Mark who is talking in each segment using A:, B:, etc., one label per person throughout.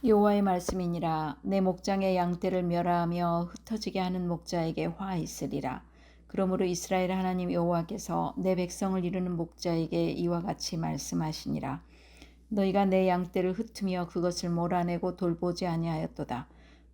A: 여호와의 말씀이니라. 내 목장의 양떼를 멸하며 흩어지게 하는 목자에게 화 있으리라. 그러므로 이스라엘 하나님 여호와께서 내 백성을 이루는 목자에게 이와 같이 말씀하시니라. 너희가 내 양떼를 흩으며 그것을 몰아내고 돌보지 아니하였도다.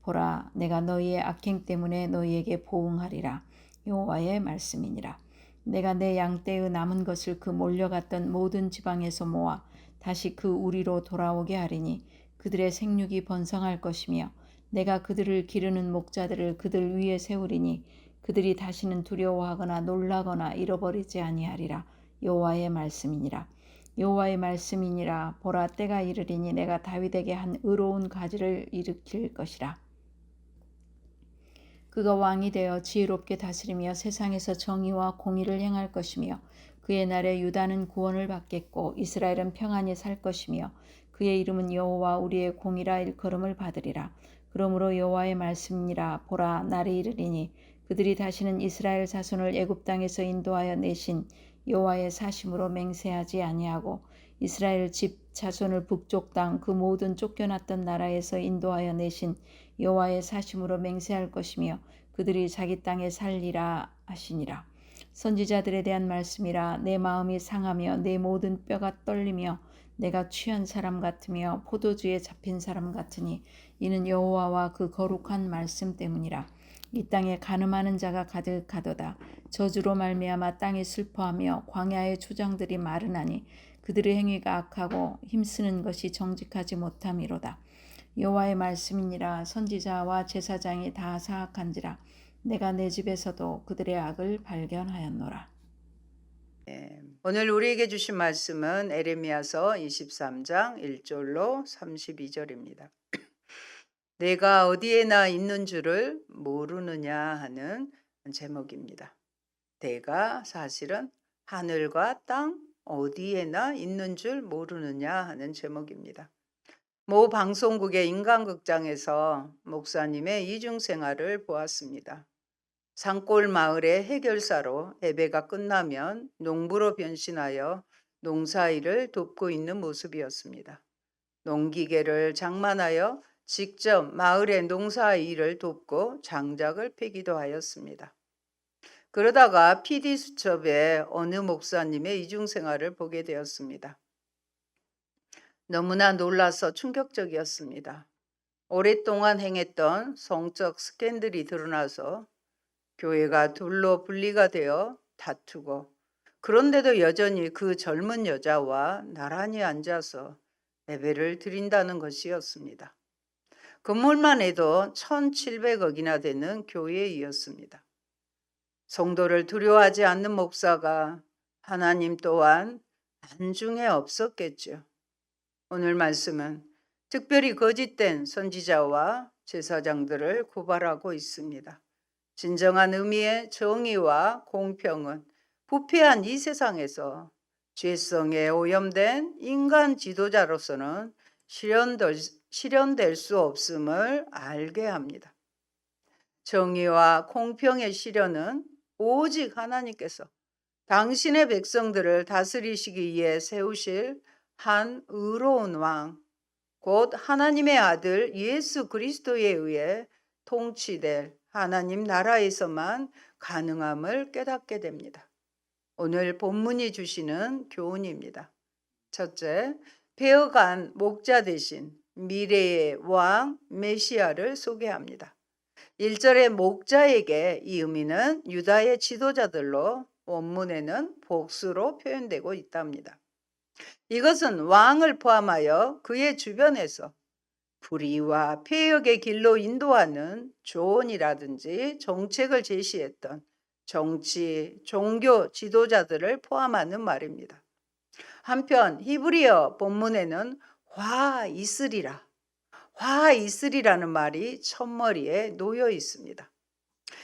A: 보라, 내가 너희의 악행 때문에 너희에게 보응하리라. 여호와의 말씀이니라. 내가 내 양떼의 남은 것을 그 몰려갔던 모든 지방에서 모아 다시 그 우리로 돌아오게 하리니 그들의 생육이 번성할 것이며 내가 그들을 기르는 목자들을 그들 위에 세우리니 그들이 다시는 두려워하거나 놀라거나 잃어버리지 아니하리라. 여호와의 말씀이니라. 여호와의 말씀이니라. 보라, 때가 이르리니 내가 다윗에게 한 의로운 가지를 일으킬 것이라. 그가 왕이 되어 지혜롭게 다스리며 세상에서 정의와 공의를 행할 것이며 그의 날에 유다는 구원을 받겠고 이스라엘은 평안히 살 것이며 그의 이름은 여호와 우리의 공이라 일컬음을 받으리라. 그러므로 여호와의 말씀이니라. 보라, 날이 이르리니 그들이 다시는 이스라엘 자손을 애굽 땅에서 인도하여 내신 여호와의 사심으로 맹세하지 아니하고 이스라엘 집 자손을 북쪽 땅 그 모든 쫓겨났던 나라에서 인도하여 내신 여호와의 사심으로 맹세할 것이며 그들이 자기 땅에 살리라 하시니라. 선지자들에 대한 말씀이라. 내 마음이 상하며 내 모든 뼈가 떨리며 내가 취한 사람 같으며 포도주에 잡힌 사람 같으니 이는 여호와와 그 거룩한 말씀 때문이라. 이 땅에 간음하는 자가 가득하도다. 저주로 말미암아 땅이 슬퍼하며 광야의 초장들이 마르나니 그들의 행위가 악하고 힘쓰는 것이 정직하지 못함이로다. 여호와의 말씀이니라. 선지자와 제사장이 다 사악한지라. 내가 내 집에서도 그들의 악을 발견하였노라.
B: 오늘 우리에게 주신 말씀은 에레미야서 23장 1절로 32절입니다. 내가 어디에나 있는 줄을 모르느냐 하는 제목입니다. 내가 사실은 하늘과 땅 어디에나 있는 줄 모르느냐 하는 제목입니다. 모 방송국의 인간극장에서 목사님의 이중생활을 보았습니다. 산골 마을의 해결사로 예배가 끝나면 농부로 변신하여 농사일을 돕고 있는 모습이었습니다. 농기계를 장만하여 직접 마을의 농사일을 돕고 장작을 패기도 하였습니다. 그러다가 PD 수첩에 어느 목사님의 이중생활을 보게 되었습니다. 너무나 놀라서 충격적이었습니다. 오랫동안 행했던 성적 스캔들이 드러나서 교회가 둘로 분리가 되어 다투고 그런데도 여전히 그 젊은 여자와 나란히 앉아서 예배를 드린다는 것이었습니다. 건물만 해도 1,700억이나 되는 교회이었습니다. 성도를 두려워하지 않는 목사가 하나님 또한 안중에 없었겠죠. 오늘 말씀은 특별히 거짓된 선지자와 제사장들을 고발하고 있습니다. 진정한 의미의 정의와 공평은 부패한 이 세상에서 죄성에 오염된 인간 지도자로서는 실현될 수 없음을 알게 합니다. 정의와 공평의 실현은 오직 하나님께서 당신의 백성들을 다스리시기 위해 세우실 한 의로운 왕, 곧 하나님의 아들 예수 그리스도에 의해 통치될 하나님 나라에서만 가능함을 깨닫게 됩니다. 오늘 본문이 주시는 교훈입니다. 첫째, 배어간 목자 대신 미래의 왕 메시아를 소개합니다. 1절의 목자에게 이 의미는 유다의 지도자들로 원문에는 복수로 표현되고 있답니다. 이것은 왕을 포함하여 그의 주변에서 불의와 폐역의 길로 인도하는 조언이라든지 정책을 제시했던 정치, 종교 지도자들을 포함하는 말입니다. 한편 히브리어 본문에는 화 있으리라는 말이 첫머리에 놓여 있습니다.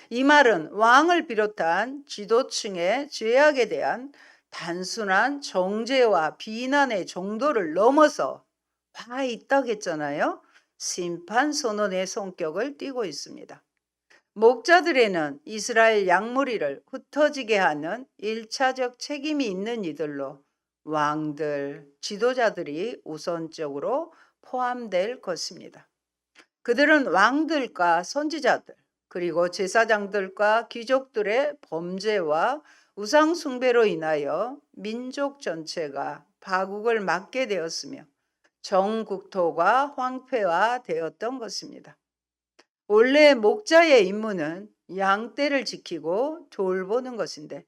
B: 이 말은 왕을 비롯한 지도층의 죄악에 대한 단순한 정죄와 비난의 정도를 넘어서 화 있다겠잖아요. 심판 선언의 성격을 띠고 있습니다. 목자들에는 이스라엘 양무리를 흩어지게 하는 1차적 책임이 있는 이들로 왕들, 지도자들이 우선적으로 포함될 것입니다. 그들은 왕들과 선지자들, 그리고 제사장들과 귀족들의 범죄와 우상 숭배로 인하여 민족 전체가 파국을 맞게 되었으며 정국토가 황폐화되었던 것입니다. 원래 목자의 임무는 양떼를 지키고 돌보는 것인데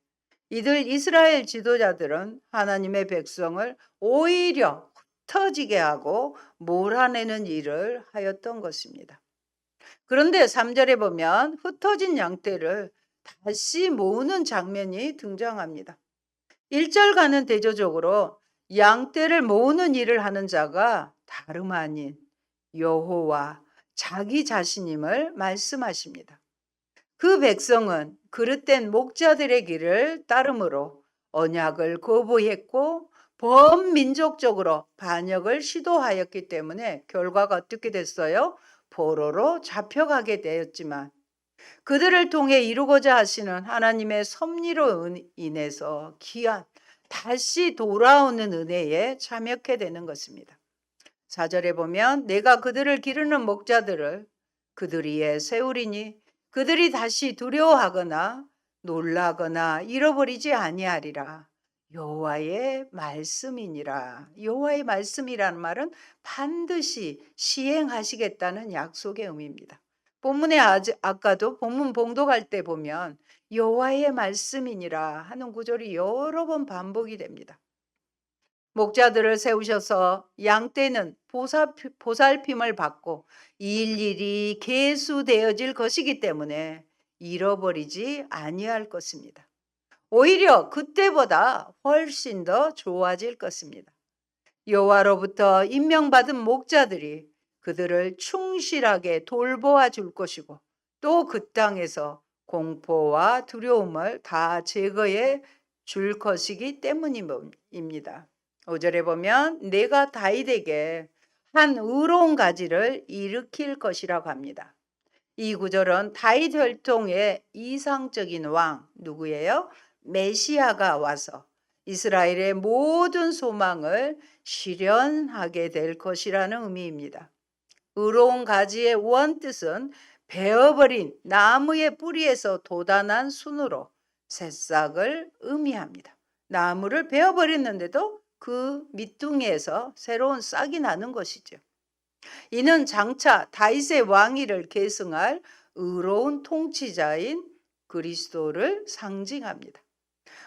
B: 이들 이스라엘 지도자들은 하나님의 백성을 오히려 흩어지게 하고 몰아내는 일을 하였던 것입니다. 그런데 3절에 보면 흩어진 양떼를 다시 모으는 장면이 등장합니다. 1절과는 대조적으로 양떼를 모으는 일을 하는 자가 다름 아닌 여호와 자기 자신임을 말씀하십니다. 그 백성은 그릇된 목자들의 길을 따름으로 언약을 거부했고 범민족적으로 반역을 시도하였기 때문에 결과가 어떻게 됐어요? 포로로 잡혀가게 되었지만 그들을 통해 이루고자 하시는 하나님의 섭리로 인해서 귀한 다시 돌아오는 은혜에 참여하게 되는 것입니다. 4절에 보면 내가 그들을 기르는 목자들을 그들 위에 세우리니 그들이 다시 두려워하거나 놀라거나 잃어버리지 아니하리라. 여호와의 말씀이니라. 여호와의 말씀이라는 말은 반드시 시행하시겠다는 약속의 의미입니다. 본문에 아까도 본문 봉독할 때 보면 여호와의 말씀이니라 하는 구절이 여러 번 반복이 됩니다. 목자들을 세우셔서 양떼는 보살핌을 받고 일일이 계수되어질 것이기 때문에 잃어버리지 아니할 것입니다. 오히려 그때보다 훨씬 더 좋아질 것입니다. 여호와로부터 임명받은 목자들이 그들을 충실하게 돌보아 줄 것이고 또 그 땅에서 공포와 두려움을 다 제거해 줄 것이기 때문입니다. 5절에 보면 내가 다윗에게 한 의로운 가지를 일으킬 것이라고 합니다. 이 구절은 다윗 혈통의 이상적인 왕 누구예요? 메시아가 와서 이스라엘의 모든 소망을 실현하게 될 것이라는 의미입니다. 의로운 가지의 원뜻은 베어버린 나무의 뿌리에서 돋아난 순으로 새싹을 의미합니다. 나무를 베어버렸는데도 그 밑둥이에서 새로운 싹이 나는 것이죠. 이는 장차 다윗의 왕위를 계승할 의로운 통치자인 그리스도를 상징합니다.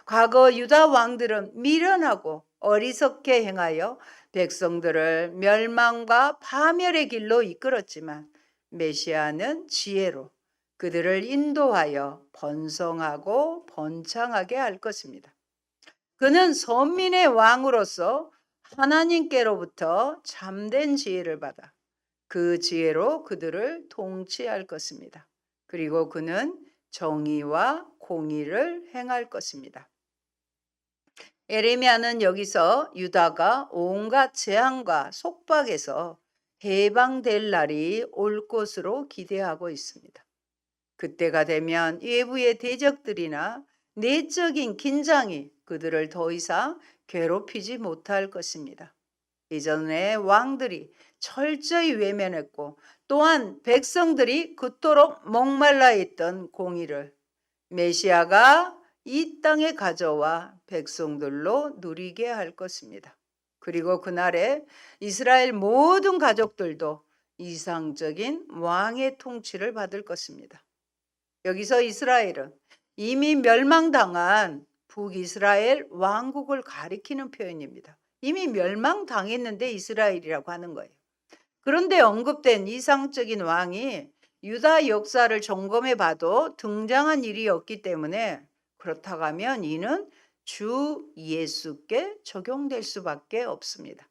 B: 과거 유다 왕들은 미련하고 어리석게 행하여 백성들을 멸망과 파멸의 길로 이끌었지만 메시아는 지혜로 그들을 인도하여 번성하고 번창하게 할 것입니다. 그는 선민의 왕으로서 하나님께로부터 참된 지혜를 받아 그 지혜로 그들을 통치할 것입니다. 그리고 그는 정의와 공의를 행할 것입니다. 에레미야는 여기서 유다가 온갖 재앙과 속박에서 해방될 날이 올 것으로 기대하고 있습니다. 그때가 되면 외부의 대적들이나 내적인 긴장이 그들을 더 이상 괴롭히지 못할 것입니다. 이전에 왕들이 철저히 외면했고 또한 백성들이 그토록 목말라 있던 공의를 메시아가 이 땅에 가져와 백성들로 누리게 할 것입니다. 그리고 그날에 이스라엘 모든 가족들도 이상적인 왕의 통치를 받을 것입니다. 여기서 이스라엘은 이미 멸망당한 북이스라엘 왕국을 가리키는 표현입니다. 이미 멸망당했는데 이스라엘이라고 하는 거예요. 그런데 언급된 이상적인 왕이 유다 역사를 점검해 봐도 등장한 일이 없기 때문에 그렇다고 하면 이는 주 예수께 적용될 수밖에 없습니다.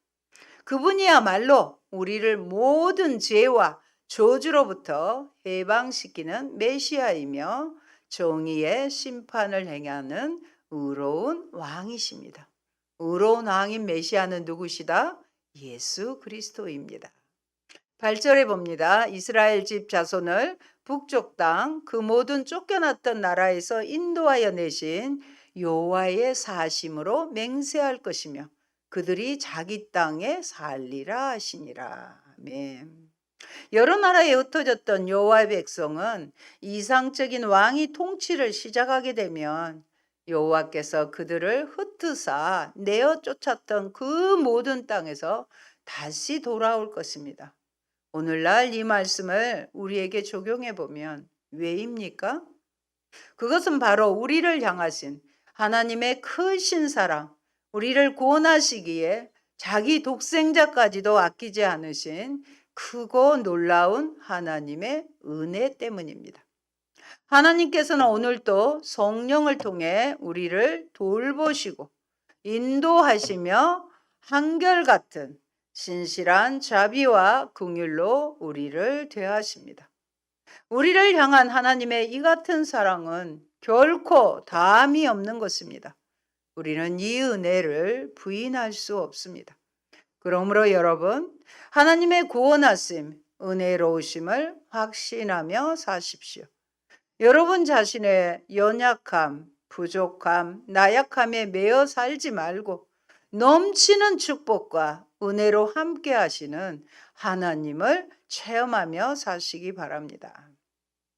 B: 그분이야말로 우리를 모든 죄와 저주로부터 해방시키는 메시아이며 정의의 심판을 행하는 의로운 왕이십니다. 의로운 왕인 메시아는 누구시다? 예수 그리스도입니다. 8절에 봅니다. 이스라엘 집 자손을 북쪽 땅 그 모든 쫓겨났던 나라에서 인도하여 내신 여호와의 사심으로 맹세할 것이며 그들이 자기 땅에 살리라 하시니라. 아멘. 여러 나라에 흩어졌던 여호와의 백성은 이상적인 왕이 통치를 시작하게 되면 여호와께서 그들을 흩으사 내어 쫓았던 그 모든 땅에서 다시 돌아올 것입니다. 오늘날 이 말씀을 우리에게 적용해 보면 왜입니까? 그것은 바로 우리를 향하신 하나님의 크신 사랑, 우리를 구원하시기에 자기 독생자까지도 아끼지 않으신 크고 놀라운 하나님의 은혜 때문입니다. 하나님께서는 오늘도 성령을 통해 우리를 돌보시고 인도하시며 한결같은 신실한 자비와 긍휼로 우리를 대하십니다. 우리를 향한 하나님의 이 같은 사랑은 결코 다함이 없는 것입니다. 우리는 이 은혜를 부인할 수 없습니다. 그러므로 여러분, 하나님의 구원하심, 은혜로우심을 확신하며 사십시오. 여러분 자신의 연약함, 부족함, 나약함에 매여 살지 말고 넘치는 축복과 은혜로 함께 하시는 하나님을 체험하며 사시기 바랍니다.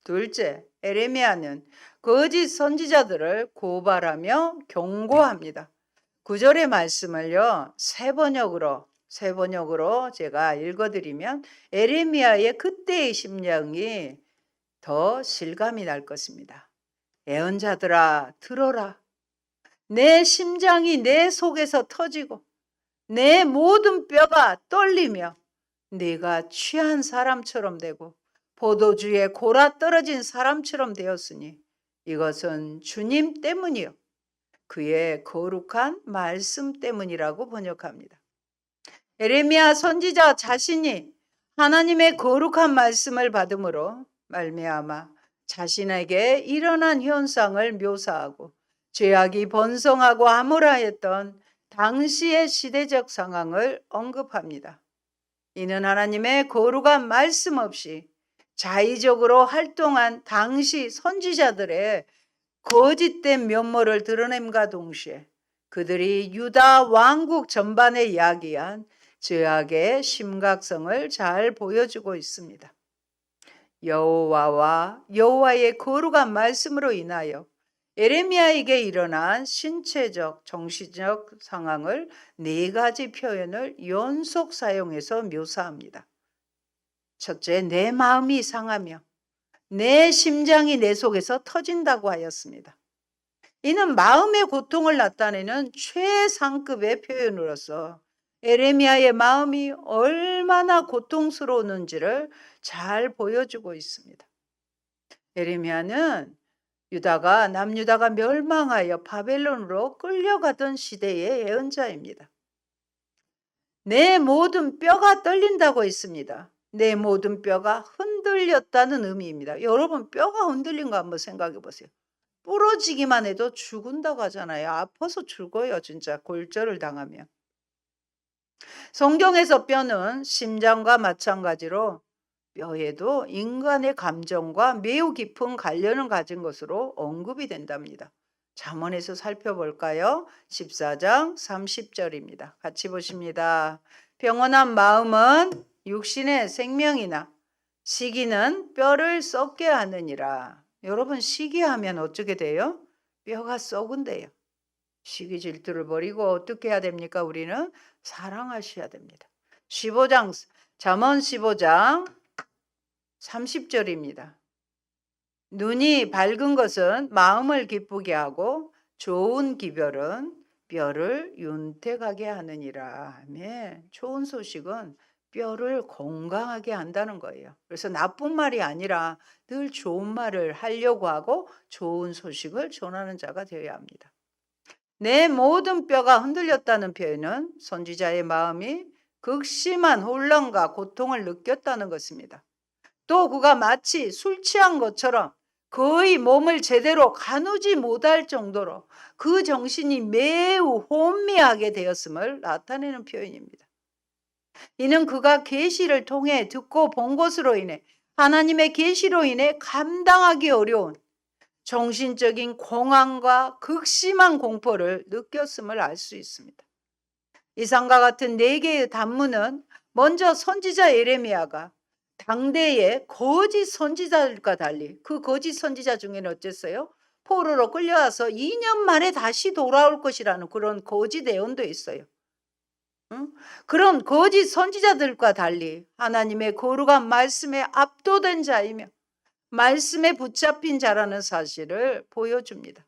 B: 둘째, 에레미야는 거짓 선지자들을 고발하며 경고합니다. 9절의 말씀을요, 세 번역으로 제가 읽어드리면 에레미야의 그때의 심령이 더 실감이 날 것입니다. 애언자들아, 들어라. 내 심장이 내 속에서 터지고 내 모든 뼈가 떨리며 네가 취한 사람처럼 되고 포도주에 골아 떨어진 사람처럼 되었으니 이것은 주님 때문이요 그의 거룩한 말씀 때문이라고 번역합니다. 에레미야 선지자 자신이 하나님의 거룩한 말씀을 받음으로 말미암아 자신에게 일어난 현상을 묘사하고 죄악이 번성하고 암울하였던 당시의 시대적 상황을 언급합니다. 이는 하나님의 거룩한 말씀 없이 자의적으로 활동한 당시 선지자들의 거짓된 면모를 드러냄과 동시에 그들이 유다 왕국 전반에 야기한 죄악의 심각성을 잘 보여주고 있습니다. 여호와와 여호와의 거룩한 말씀으로 인하여 에레미야에게 일어난 신체적, 정신적 상황을 네 가지 표현을 연속 사용해서 묘사합니다. 첫째, 내 마음이 상하며 내 심장이 내 속에서 터진다고 하였습니다. 이는 마음의 고통을 나타내는 최상급의 표현으로서 에레미야의 마음이 얼마나 고통스러웠는지를 잘 보여주고 있습니다. 에레미야는 남유다가 멸망하여 바벨론으로 끌려가던 시대의 예언자입니다. 내 모든 뼈가 떨린다고 했습니다. 내 모든 뼈가 흔들렸다는 의미입니다. 여러분, 뼈가 흔들린 거 한번 생각해 보세요. 부러지기만 해도 죽은다고 하잖아요. 아파서 죽어요, 진짜 골절을 당하면. 성경에서 뼈는 심장과 마찬가지로 뼈에도 인간의 감정과 매우 깊은 관련을 가진 것으로 언급이 된답니다. 잠언에서 살펴볼까요? 14장 30절입니다. 같이 보십니다. 평온한 마음은 육신의 생명이나 시기는 뼈를 썩게 하느니라. 여러분, 시기하면 어떻게 돼요? 뼈가 썩은데요. 시기 질투를 버리고 어떻게 해야 됩니까? 우리는 사랑하셔야 됩니다. 잠언 15장 30절입니다. 눈이 밝은 것은 마음을 기쁘게 하고 좋은 기별은 뼈를 윤택하게 하느니라. 네, 좋은 소식은 뼈를 건강하게 한다는 거예요. 그래서 나쁜 말이 아니라 늘 좋은 말을 하려고 하고 좋은 소식을 전하는 자가 되어야 합니다. 내 모든 뼈가 흔들렸다는 표현은 선지자의 마음이 극심한 혼란과 고통을 느꼈다는 것입니다. 또 그가 마치 술 취한 것처럼 거의 몸을 제대로 가누지 못할 정도로 그 정신이 매우 혼미하게 되었음을 나타내는 표현입니다. 이는 그가 계시를 통해 듣고 본 것으로 인해 하나님의 계시로 인해 감당하기 어려운 정신적인 공황과 극심한 공포를 느꼈음을 알 수 있습니다. 이상과 같은 4개의 단문은 먼저 선지자 예레미야가 당대의 거짓 선지자들과 달리 그 거짓 선지자 중에는 어땠어요? 포로로 끌려와서 2년 만에 다시 돌아올 것이라는 그런 거짓 예언도 있어요. 응? 그런 거짓 선지자들과 달리 하나님의 거룩한 말씀에 압도된 자이며 말씀에 붙잡힌 자라는 사실을 보여줍니다.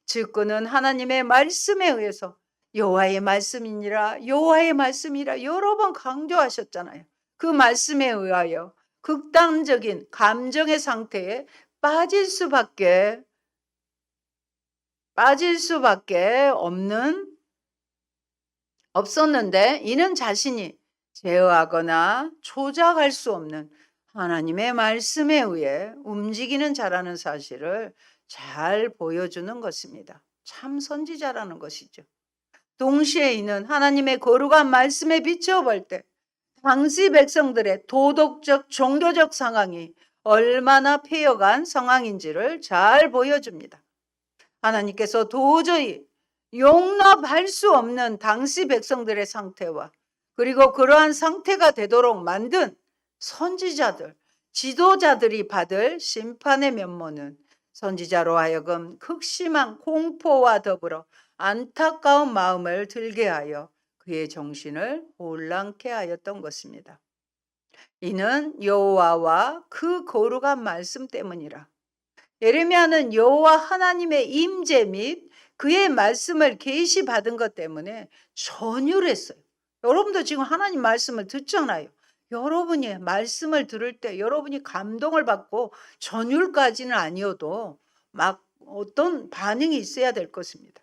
B: 즉 그는 하나님의 말씀에 의해서 여호와의 말씀이니라 여호와의 말씀이라 여러 번 강조하셨잖아요. 그 말씀에 의하여 극단적인 감정의 상태에 빠질 수밖에 없었는데 이는 자신이 제어하거나 조작할 수 없는 하나님의 말씀에 의해 움직이는 자라는 사실을 잘 보여주는 것입니다. 참 선지자라는 것이죠. 동시에 이는 하나님의 거룩한 말씀에 비추어 때 당시 백성들의 도덕적, 종교적 상황이 얼마나 폐역한 상황인지를 잘 보여줍니다. 하나님께서 도저히 용납할 수 없는 당시 백성들의 상태와 그리고 그러한 상태가 되도록 만든 선지자들, 지도자들이 받을 심판의 면모는 선지자로 하여금 극심한 공포와 더불어 안타까운 마음을 들게 하여 그의 정신을 혼란케 하였던 것입니다. 이는 여호와와 그 거룩한 말씀 때문이라. 예레미야는 여호와 하나님의 임재 및 그의 말씀을 계시받은 것 때문에 전율했어요. 여러분도 지금 하나님 말씀을 듣잖아요. 여러분이 말씀을 들을 때 여러분이 감동을 받고 전율까지는 아니어도 막 어떤 반응이 있어야 될 것입니다.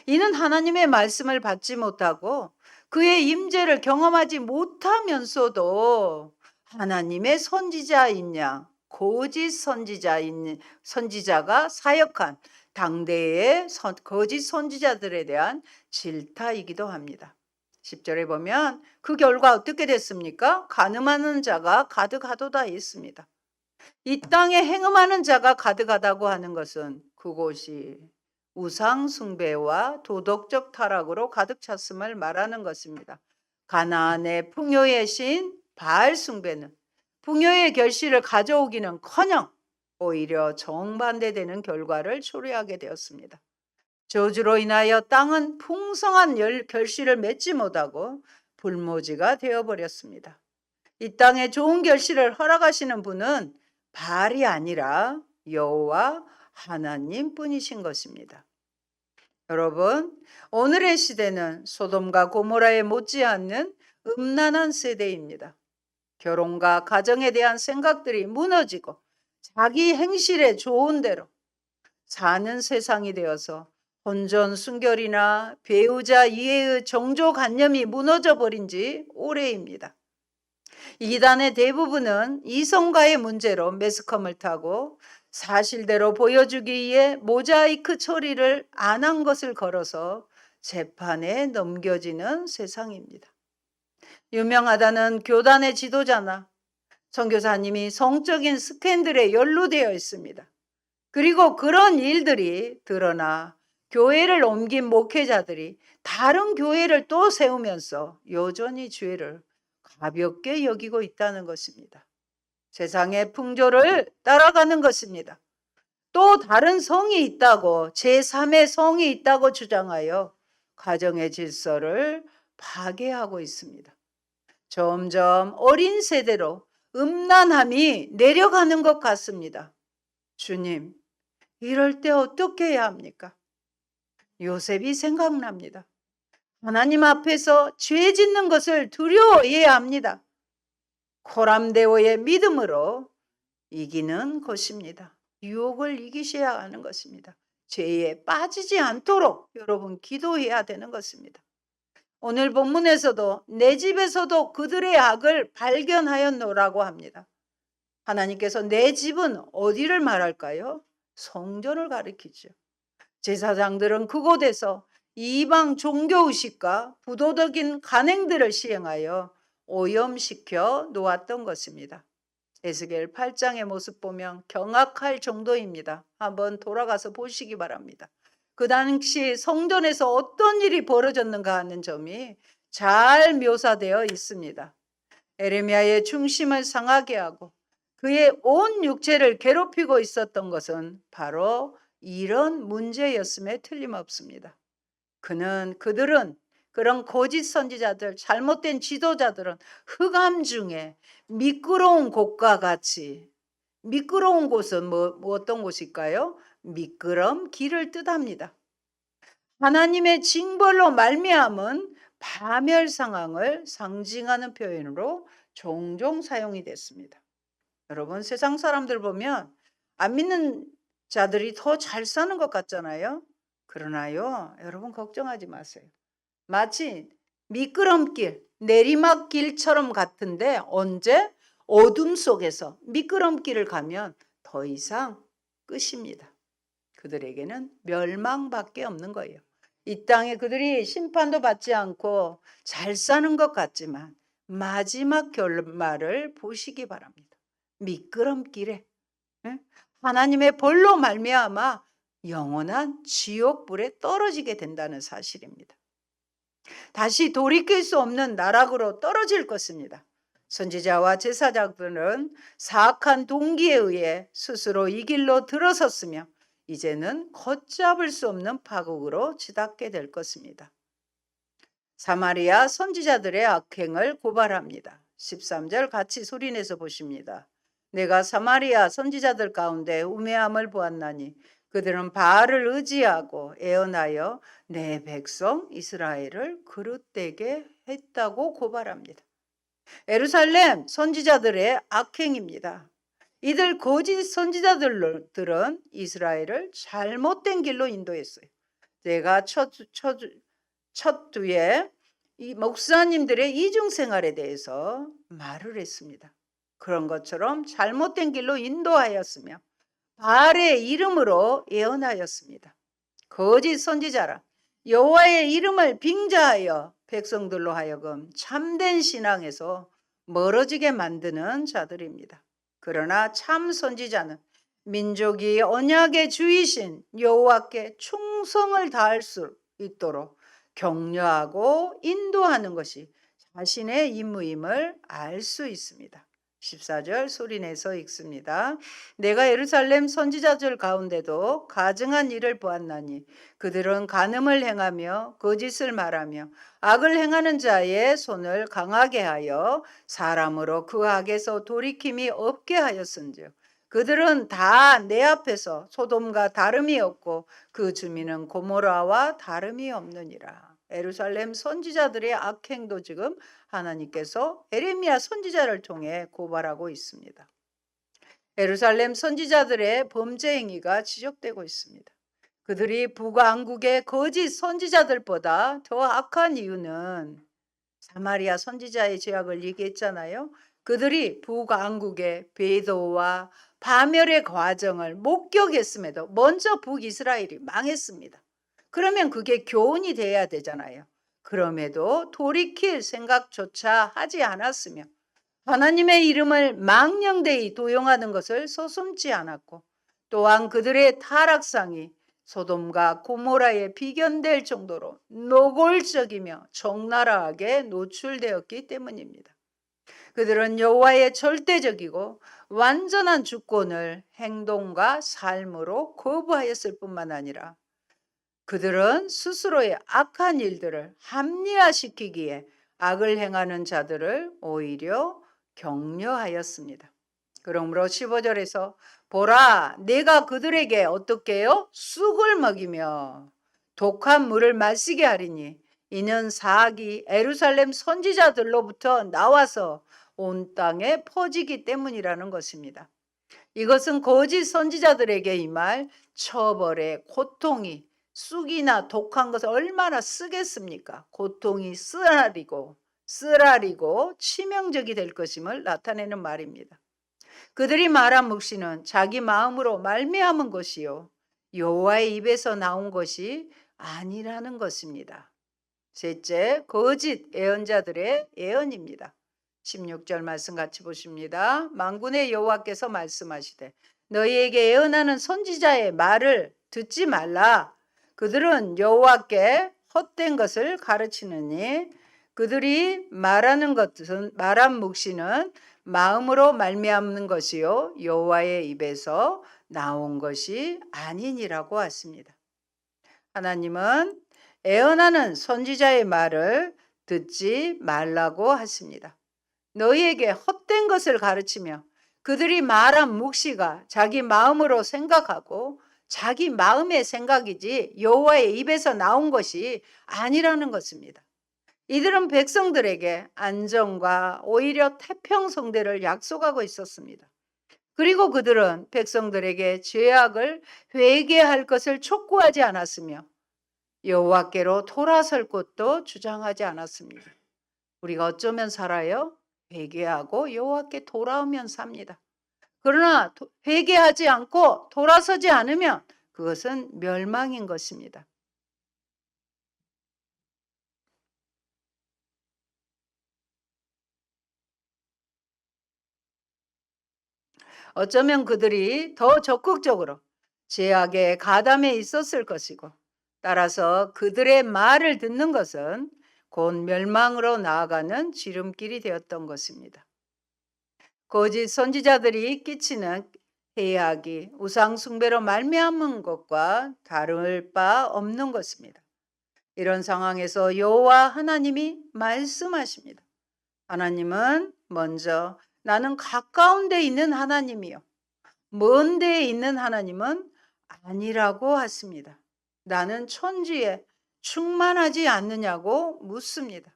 B: 이는 하나님의 말씀을 받지 못하고 그의 임재를 경험하지 못하면서도 하나님의 선지자인 양, 거짓 선지자가 사역한 당대의 거짓 선지자들에 대한 질타이기도 합니다. 10절에 보면 그 결과 어떻게 됐습니까? 간음하는 자가 가득하도다 있습니다. 이 땅에 행음하는 자가 가득하다고 하는 것은 그곳이 우상 숭배와 도덕적 타락으로 가득 찼음을 말하는 것입니다. 가나안의 풍요의 신 바알 숭배는 풍요의 결실을 가져오기는커녕 오히려 정반대되는 결과를 초래하게 되었습니다. 저주로 인하여 땅은 풍성한 결실을 맺지 못하고 불모지가 되어버렸습니다. 이 땅에 좋은 결실을 허락하시는 분은 바알이 아니라 여호와 하나님 뿐이신 것입니다. 여러분, 오늘의 시대는 소돔과 고모라에 못지않는 음란한 세대입니다. 결혼과 가정에 대한 생각들이 무너지고 자기 행실에 좋은 대로 사는 세상이 되어서 혼전 순결이나 배우자 이해의 정조관념이 무너져 버린 지 오래입니다. 이단의 대부분은 이성과의 문제로 매스컴을 타고 사실대로 보여주기 위해 모자이크 처리를 안 한 것을 걸어서 재판에 넘겨지는 세상입니다. 유명하다는 교단의 지도자나 선교사님이 성적인 스캔들에 연루되어 있습니다. 그리고 그런 일들이 드러나 교회를 옮긴 목회자들이 다른 교회를 또 세우면서 여전히 죄를 가볍게 여기고 있다는 것입니다. 세상의 풍조를 따라가는 것입니다. 또 다른 성이 있다고 제3의 성이 있다고 주장하여 가정의 질서를 파괴하고 있습니다. 점점 어린 세대로 음란함이 내려가는 것 같습니다. 주님, 이럴 때 어떻게 해야 합니까? 요셉이 생각납니다. 하나님 앞에서 죄 짓는 것을 두려워해야 합니다. 코람데오의 믿음으로 이기는 것입니다. 유혹을 이기셔야 하는 것입니다. 죄에 빠지지 않도록 여러분 기도해야 되는 것입니다. 오늘 본문에서도 내 집에서도 그들의 악을 발견하였노라고 합니다. 하나님께서 내 집은 어디를 말할까요? 성전을 가리키죠. 제사장들은 그곳에서 이방 종교의식과 부도덕인 간행들을 시행하여 오염시켜 놓았던 것입니다. 에스겔 8장의 모습 보면 경악할 정도입니다. 한번 돌아가서 보시기 바랍니다. 그 당시 성전에서 어떤 일이 벌어졌는가 하는 점이 잘 묘사되어 있습니다. 에레미야의 중심을 상하게 하고 그의 온 육체를 괴롭히고 있었던 것은 바로 이런 문제였음에 틀림없습니다. 그들은 그런 거짓 선지자들, 잘못된 지도자들은 흑암 중에 미끄러운 곳과 같이, 미끄러운 곳은 어떤 곳일까요? 미끄럼 길을 뜻합니다. 하나님의 징벌로 말미암은 파멸 상황을 상징하는 표현으로 종종 사용이 됐습니다. 여러분, 세상 사람들 보면 안 믿는 자들이 더 잘 사는 것 같잖아요. 그러나요, 여러분 걱정하지 마세요. 마치 미끄럼길, 내리막길처럼 같은데 언제? 어둠 속에서 미끄럼길을 가면 더 이상 끝입니다. 그들에게는 멸망밖에 없는 거예요. 이 땅에 그들이 심판도 받지 않고 잘 사는 것 같지만 마지막 결말을 보시기 바랍니다. 미끄럼길에 하나님의 벌로 말미암아 영원한 지옥불에 떨어지게 된다는 사실입니다. 다시 돌이킬 수 없는 나락으로 떨어질 것입니다. 선지자와 제사장들은 사악한 동기에 의해 스스로 이 길로 들어섰으며 이제는 걷잡을 수 없는 파국으로 치닫게 될 것입니다. 사마리아 선지자들의 악행을 고발합니다. 13절 같이 소리내서 보십니다. 내가 사마리아 선지자들 가운데 우매함을 보았나니 그들은 바알을 의지하고 애언하여 내 백성 이스라엘을 그릇되게 했다고 고발합니다. 예루살렘 선지자들의 악행입니다. 이들 거짓 선지자들은 이스라엘을 잘못된 길로 인도했어요. 제가 첫 주에 이 목사님들의 이중생활에 대해서 말을 했습니다. 그런 것처럼 잘못된 길로 인도하였으며 바알의 이름으로 예언하였습니다. 거짓 선지자라 여호와의 이름을 빙자하여 백성들로 하여금 참된 신앙에서 멀어지게 만드는 자들입니다. 그러나 참 선지자는 민족이 언약의 주이신 여호와께 충성을 다할 수 있도록 격려하고 인도하는 것이 자신의 임무임을 알 수 있습니다. 14절 소리내서 읽습니다. 내가 예루살렘 선지자들 가운데도 가증한 일을 보았나니 그들은 간음을 행하며 거짓을 말하며 악을 행하는 자의 손을 강하게 하여 사람으로 그 악에서 돌이킴이 없게 하였은즉 그들은 다 내 앞에서 소돔과 다름이 없고 그 주민은 고모라와 다름이 없느니라. 예루살렘 선지자들의 악행도 지금 하나님께서 에레미야 선지자를 통해 고발하고 있습니다. 예루살렘 선지자들의 범죄 행위가 지적되고 있습니다. 그들이 북왕국의 거짓 선지자들보다 더 악한 이유는 사마리아 선지자의 죄악을 얘기했잖아요. 그들이 북왕국의 배도와 파멸의 과정을 목격했음에도 먼저 북이스라엘이 망했습니다. 그러면 그게 교훈이 돼야 되잖아요. 그럼에도 돌이킬 생각조차 하지 않았으며 하나님의 이름을 망령되이 도용하는 것을 서슴지 않았고 또한 그들의 타락상이 소돔과 고모라에 비견될 정도로 노골적이며 적나라하게 노출되었기 때문입니다. 그들은 여호와의 절대적이고 완전한 주권을 행동과 삶으로 거부하였을 뿐만 아니라 그들은 스스로의 악한 일들을 합리화시키기에 악을 행하는 자들을 오히려 격려하였습니다. 그러므로 15절에서 보라 내가 그들에게 어떻게 해요? 쑥을 먹이며 독한 물을 마시게 하리니 이는 사악이 예루살렘 선지자들로부터 나와서 온 땅에 퍼지기 때문이라는 것입니다. 이것은 거짓 선지자들에게 임할 처벌의 고통이 쑥이나 독한 것을 얼마나 쓰겠습니까? 고통이 쓰라리고 치명적이 될 것임을 나타내는 말입니다. 그들이 말한 묵시는 자기 마음으로 말미암은 것이요 여호와의 입에서 나온 것이 아니라는 것입니다. 셋째, 거짓 예언자들의 예언입니다. 16절 말씀 같이 보십니다. 만군의 여호와께서 말씀하시되 너희에게 예언하는 선지자의 말을 듣지 말라. 그들은 여호와께 헛된 것을 가르치느니 그들이 말하는 것은 말한 묵시는 마음으로 말미암는 것이요 여호와의 입에서 나온 것이 아니니라고 하십니다. 하나님은 애언하는 선지자의 말을 듣지 말라고 하십니다. 너희에게 헛된 것을 가르치며 그들이 말한 묵시가 자기 마음으로 생각하고 자기 마음의 생각이지 여호와의 입에서 나온 것이 아니라는 것입니다. 이들은 백성들에게 안정과 오히려 태평성대를 약속하고 있었습니다. 그리고 그들은 백성들에게 죄악을 회개할 것을 촉구하지 않았으며 여호와께로 돌아설 것도 주장하지 않았습니다. 우리가 어쩌면 살아요? 회개하고 여호와께 돌아오면 삽니다. 그러나 회개하지 않고 돌아서지 않으면 그것은 멸망인 것입니다. 어쩌면 그들이 더 적극적으로 죄악에 가담해 있었을 것이고 따라서 그들의 말을 듣는 것은 곧 멸망으로 나아가는 지름길이 되었던 것입니다. 거짓 선지자들이 끼치는 해악이 우상 숭배로 말미암은 것과 다를 바 없는 것입니다. 이런 상황에서 여호와 하나님이 말씀하십니다. 하나님은 먼저 나는 가까운 데 있는 하나님이요 먼 데에 있는 하나님은 아니라고 하십니다. 나는 천지에 충만하지 않느냐고 묻습니다.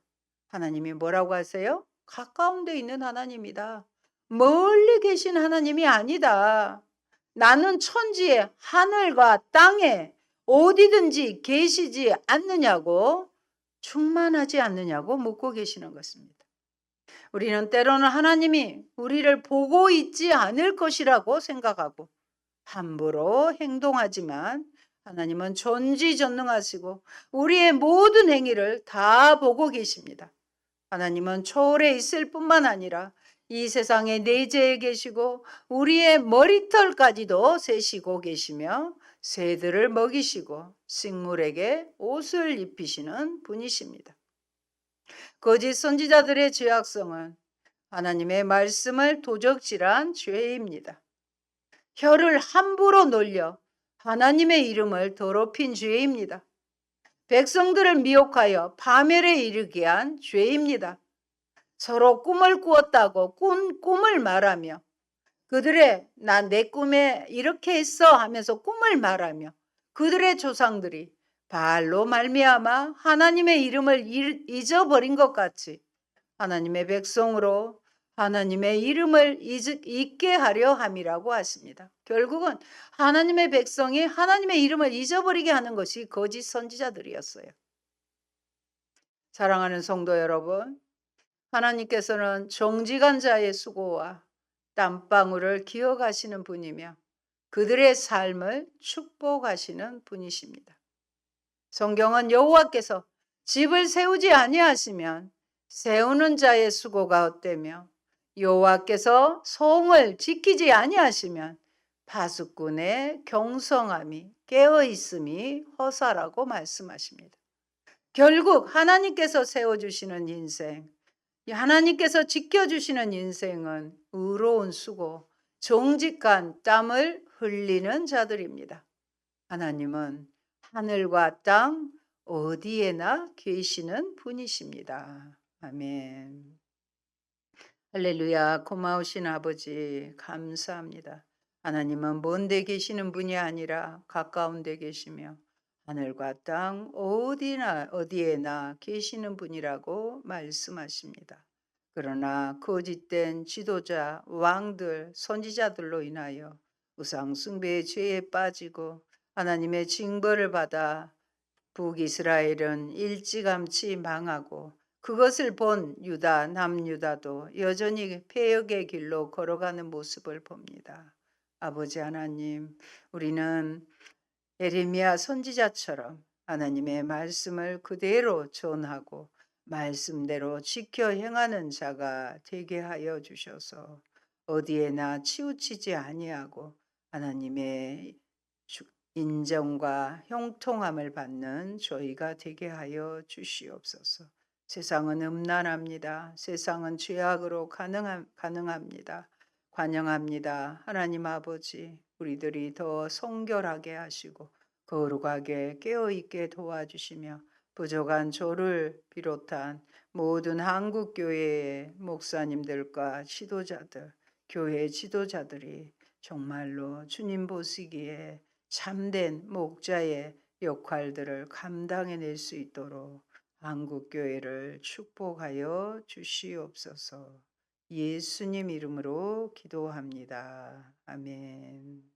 B: 하나님이 뭐라고 하세요? 가까운 데 있는 하나님이다. 멀리 계신 하나님이 아니다. 나는 천지에 하늘과 땅에 어디든지 계시지 않느냐고 충만하지 않느냐고 묻고 계시는 것입니다. 우리는 때로는 하나님이 우리를 보고 있지 않을 것이라고 생각하고 함부로 행동하지만 하나님은 전지전능하시고 우리의 모든 행위를 다 보고 계십니다. 하나님은 초월해 있을 뿐만 아니라 이 세상에 내재해 계시고 우리의 머리털까지도 세시고 계시며 새들을 먹이시고 식물에게 옷을 입히시는 분이십니다. 거짓 선지자들의 죄악성은 하나님의 말씀을 도적질한 죄입니다. 혀를 함부로 놀려 하나님의 이름을 더럽힌 죄입니다. 백성들을 미혹하여 파멸에 이르게 한 죄입니다. 서로 꿈을 꾸었다고 꾼 꿈을 말하며 그들의 나 내 꿈에 이렇게 했어 하면서 꿈을 말하며 그들의 조상들이 바알로 말미암아 하나님의 이름을 잊어버린 것 같이 하나님의 백성으로 하나님의 이름을 잊게 하려 함이라고 하십니다. 결국은 하나님의 백성이 하나님의 이름을 잊어버리게 하는 것이 거짓 선지자들이었어요. 사랑하는 성도 여러분, 하나님께서는 정직한 자의 수고와 땀방울을 기억하시는 분이며 그들의 삶을 축복하시는 분이십니다. 성경은 여호와께서 집을 세우지 아니하시면 세우는 자의 수고가 헛되며 여호와께서 성을 지키지 아니하시면 파수꾼의 경성함이 깨어 있음이 허사라고 말씀하십니다. 결국 하나님께서 세워주시는 인생, 하나님께서 지켜주시는 인생은 의로운 수고, 정직한 땀을 흘리는 자들입니다. 하나님은 하늘과 땅 어디에나 계시는 분이십니다. 아멘. 할렐루야. 고마우신 아버지 감사합니다. 하나님은 먼 데 계시는 분이 아니라 가까운 데 계시며 하늘과 땅 어디에나 계시는 분이라고 말씀하십니다. 그러나 거짓된 지도자, 왕들, 선지자들로 인하여 우상 숭배의 죄에 빠지고 하나님의 징벌을 받아 북이스라엘은 일찌감치 망하고 그것을 본 유다, 남유다도 여전히 폐역의 길로 걸어가는 모습을 봅니다. 아버지 하나님, 우리는 예레미야 선지자처럼 하나님의 말씀을 그대로 전하고 말씀대로 지켜 행하는 자가 되게 하여 주셔서 어디에나 치우치지 아니하고 하나님의 인정과 형통함을 받는 저희가 되게 하여 주시옵소서. 세상은 음란합니다. 세상은 죄악으로 가능합니다. 관영합니다. 하나님 아버지, 우리들이 더 성결하게 하시고 거룩하게 깨어있게 도와주시며 부족한 저를 비롯한 모든 한국교회의 목사님들과 지도자들, 교회 지도자들이 정말로 주님 보시기에 참된 목자의 역할들을 감당해낼 수 있도록 한국교회를 축복하여 주시옵소서. 예수님 이름으로 기도합니다. 아멘.